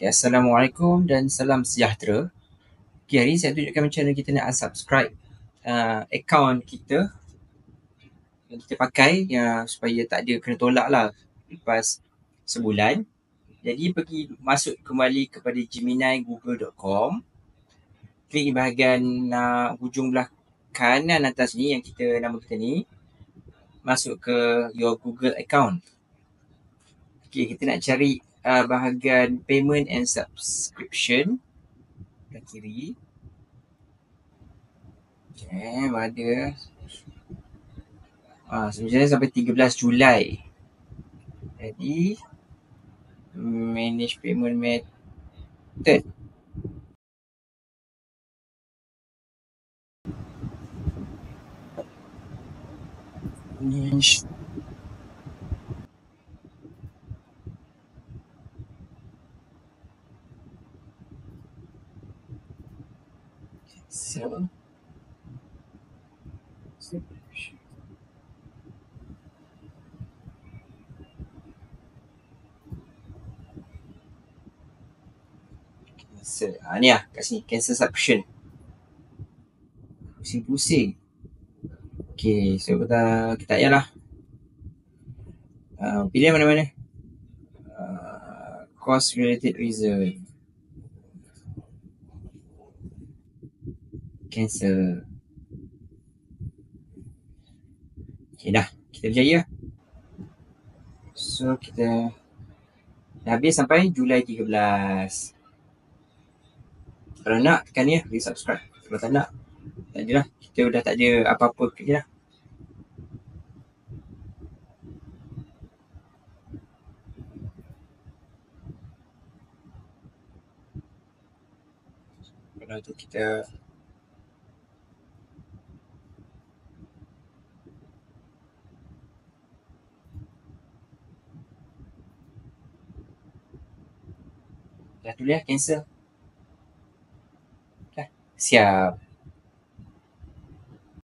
Okay, Assalamualaikum dan salam sejahtera. Okay, hari ni saya tunjukkan macam mana kita nak unsubscribe akaun kita yang kita pakai supaya tak ada kena tolak lah lepas sebulan. Jadi pergi masuk kembali kepada gemini.google.com. Klik di bahagian hujung belah kanan atas ni yang nama kita ni. Masuk ke your Google account. Okay, kita nak cari bahagian payment and subscription belah kiri. Ada sebenarnya sampai 13 Julai. Jadi manage payment method. Manage cancel. Cancel. Ni lah kat sini, cancel subscription. Pusing-pusing. Okay, so kita tak payahlah. Pilih mana-mana. Cost related reason. Cancel. Okay dah, kita berjaya. So kita dah habis sampai Julai 13. Kalau nak tekan ni lah, resubscribe. Kalau tak nak, tak adalah. Kita dah tak ada apa-apa kerja lah. Kalau tu kita dah tulis lah, cancel. Dah, siap.